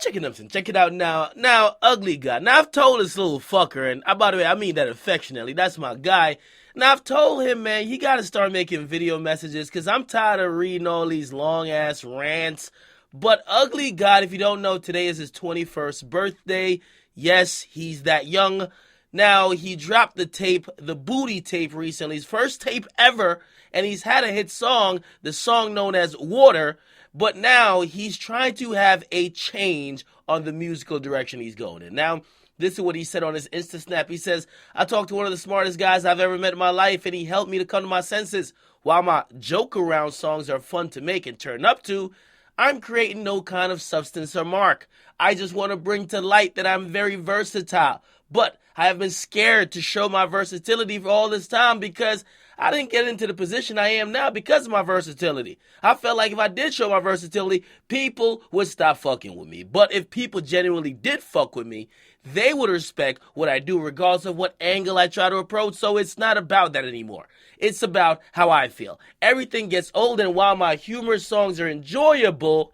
check it out, check it out now. Now, Ugly God. Now, I've told this little fucker, and by the way, I mean that affectionately. That's my guy. Now, I've told him, man, you got to start making video messages because I'm tired of reading all these long-ass rants. But Ugly God, if you don't know, today is his 21st birthday. Yes, he's that young. Now, he dropped the tape, the Booty tape recently, his first tape ever, and he's had a hit song, the song known as Water. But now he's trying to have a change on the musical direction he's going in. Now, this is what he said on his Insta Snap. He says, I talked to one of the smartest guys I've ever met in my life, and he helped me to come to my senses. While my joke around songs are fun to make and turn up to, I'm creating no kind of substance or mark. I just want to bring to light that I'm very versatile. But I have been scared to show my versatility for all this time because I didn't get into the position I am now because of my versatility. I felt like if I did show my versatility, people would stop fucking with me. But if people genuinely did fuck with me, they would respect what I do regardless of what angle I try to approach. So it's not about that anymore. It's about how I feel. Everything gets old, and while my humorous songs are enjoyable,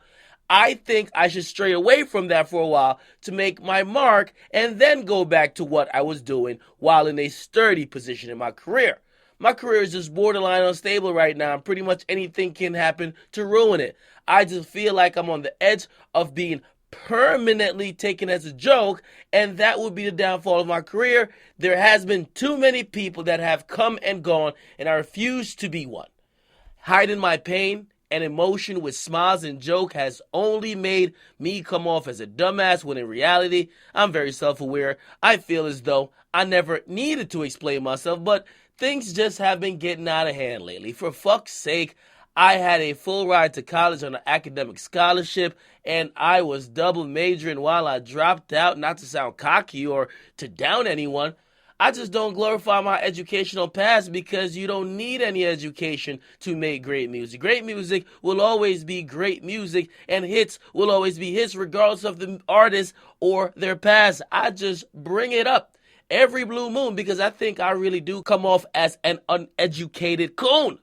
I think I should stray away from that for a while to make my mark and then go back to what I was doing while in a sturdy position in my career. My career is just borderline unstable right now, and pretty much anything can happen to ruin it. I just feel like I'm on the edge of being permanently taken as a joke, and that would be the downfall of my career. There has been too many people that have come and gone, and I refuse to be one. Hiding my pain and emotion with smiles and joke has only made me come off as a dumbass when in reality, I'm very self-aware. I feel as though I never needed to explain myself, but things just have been getting out of hand lately. For fuck's sake, I had a full ride to college on an academic scholarship, and I was double majoring while I dropped out, not to sound cocky or to down anyone. I just don't glorify my educational past because you don't need any education to make great music. Great music will always be great music, and hits will always be hits regardless of the artist or their past. I just bring it up every blue moon because I think I really do come off as an uneducated coon.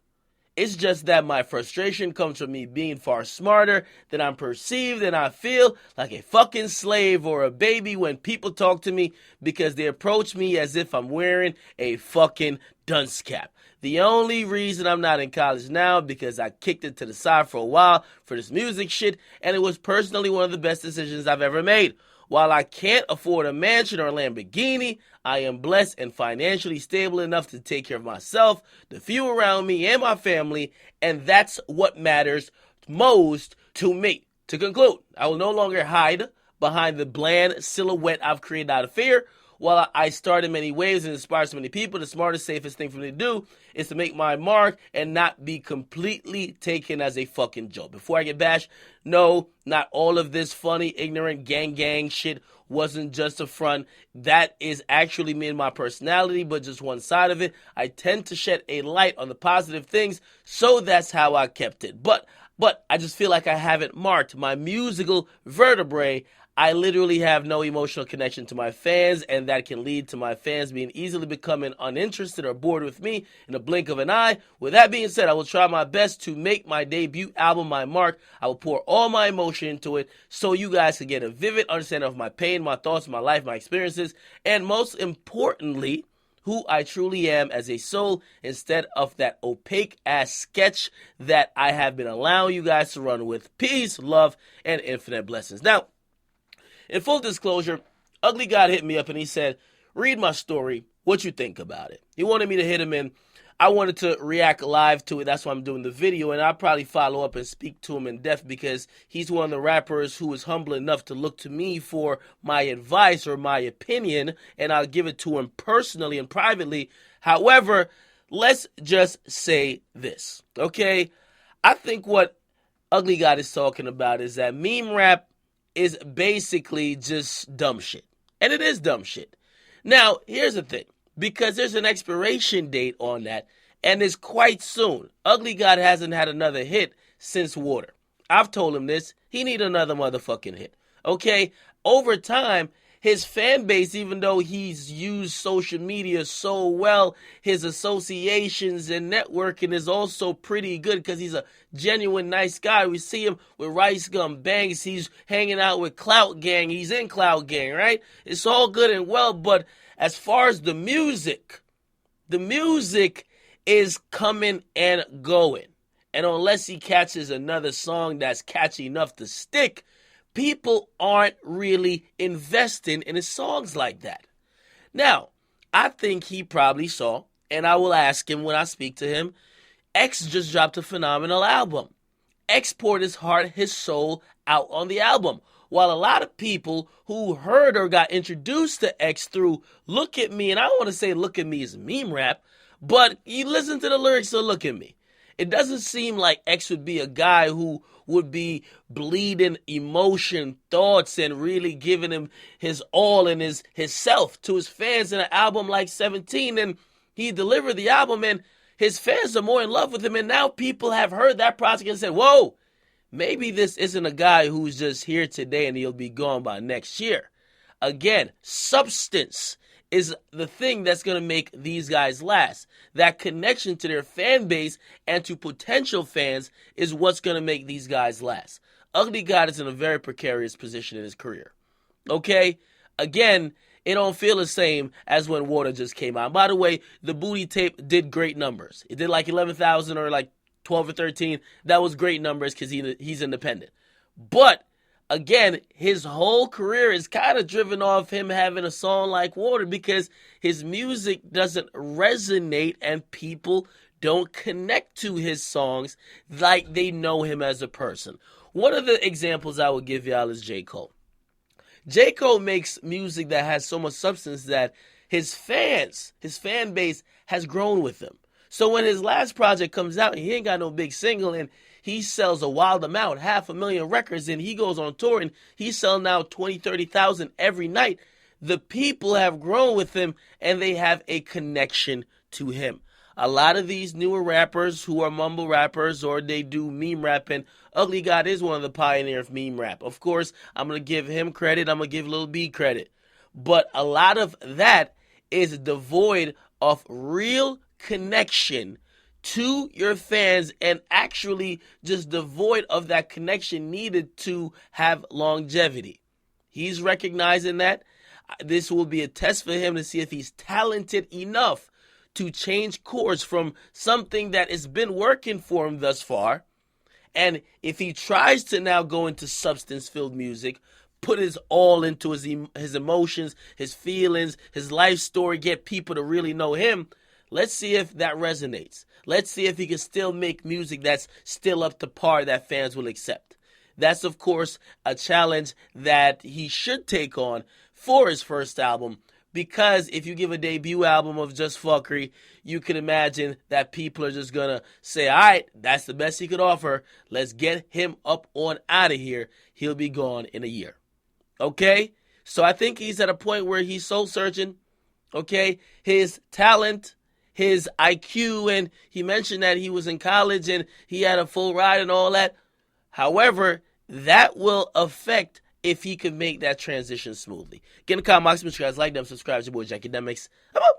It's just that my frustration comes from me being far smarter than I'm perceived, and I feel like a fucking slave or a baby when people talk to me because they approach me as if I'm wearing a fucking dunce cap. The only reason I'm not in college now because I kicked it to the side for a while for this music shit, and it was personally one of the best decisions I've ever made. While I can't afford a mansion or a Lamborghini, I am blessed and financially stable enough to take care of myself, the few around me, and my family, and that's what matters most to me. To conclude, I will no longer hide behind the bland silhouette I've created out of fear. While I start in many ways and inspire so many people, the smartest, safest thing for me to do is to make my mark and not be completely taken as a fucking joke. Before I get bashed, no, not all of this funny, ignorant, gang shit wasn't just a front. That is actually me and my personality, but just one side of it. I tend to shed a light on the positive things, so that's how I kept it. But I just feel like I haven't marked my musical vertebrae. I literally have no emotional connection to my fans, and that can lead to my fans being easily becoming uninterested or bored with me in a blink of an eye. With that being said, I will try my best to make my debut album my mark. I will pour all my emotion into it so you guys can get a vivid understanding of my pain, my thoughts, my life, my experiences, and most importantly, who I truly am as a soul instead of that opaque ass sketch that I have been allowing you guys to run with. Peace, love, and infinite blessings. Now, in full disclosure, Ugly God hit me up and he said, read my story, what you think about it. He wanted me to hit him in. I wanted to react live to it. That's why I'm doing the video, and I'll probably follow up and speak to him in depth because he's one of the rappers who is humble enough to look to me for my advice or my opinion, and I'll give it to him personally and privately. However, let's just say this, okay? I think what Ugly God is talking about is that meme rap is basically just dumb shit. And it is dumb shit. Now, here's the thing. Because there's an expiration date on that, and it's quite soon. Ugly God hasn't had another hit since Water. I've told him this. He need another motherfucking hit. Okay? Over time, his fan base, even though he's used social media so well, his associations and networking is also pretty good because he's a genuine nice guy. We see him with Rice Gum Banks. He's hanging out with Clout Gang. He's in Clout Gang, right? It's all good and well, but as far as the music is coming and going. And unless he catches another song that's catchy enough to stick, people aren't really investing in his songs like that. Now, I think he probably saw, and I will ask him when I speak to him, X just dropped a phenomenal album. X poured his heart, his soul out on the album. While a lot of people who heard or got introduced to X through Look at Me, and I don't want to say Look at Me is meme rap, but you listen to the lyrics of Look at Me. It doesn't seem like X would be a guy who would be bleeding emotion, thoughts, and really giving him his all and his self to his fans in an album like 17. And he delivered the album, and his fans are more in love with him. And now people have heard that project and said, whoa, maybe this isn't a guy who's just here today and he'll be gone by next year. Again, substance is the thing that's going to make these guys last. That connection to their fan base and to potential fans is what's going to make these guys last. Ugly God is in a very precarious position in his career. Okay? Again, it don't feel the same as when Water just came out. By the way, the Booty tape did great numbers. It did like 11,000 or like 12 or 13. That was great numbers because he's independent. But again, his whole career is kind of driven off him having a song like Water because his music doesn't resonate and people don't connect to his songs like they know him as a person. One of the examples I would give y'all is J. Cole. J. Cole makes music that has so much substance that his fan base has grown with him. So when his last project comes out, he ain't got no big single and he sells a wild amount, 500,000 records, and he goes on tour and he's selling out 20, 30,000 every night. The people have grown with him and they have a connection to him. A lot of these newer rappers who are mumble rappers or they do meme rap, and Ugly God is one of the pioneers of meme rap. Of course, I'm going to give him credit. I'm going to give Lil B credit. But a lot of that is devoid of real connection to your fans and actually just devoid of that connection needed to have longevity. He's recognizing that. This will be a test for him to see if he's talented enough to change course from something that has been working for him thus far. And if he tries to now go into substance-filled music, put his all into his emotions, his feelings, his life story, get people to really know him, let's see if that resonates. Let's see if he can still make music that's still up to par that fans will accept. That's, of course, a challenge that he should take on for his first album, because if you give a debut album of just fuckery, you can imagine that people are just going to say, all right, that's the best he could offer. Let's get him up on out of here. He'll be gone in a year. Okay? So I think he's at a point where he's soul searching. Okay? His talent, his IQ, and he mentioned that he was in college and he had a full ride and all that. However, that will affect if he could make that transition smoothly. Get in the comment box, make sure you guys like them, subscribe to your boy Akademiks. I'm out.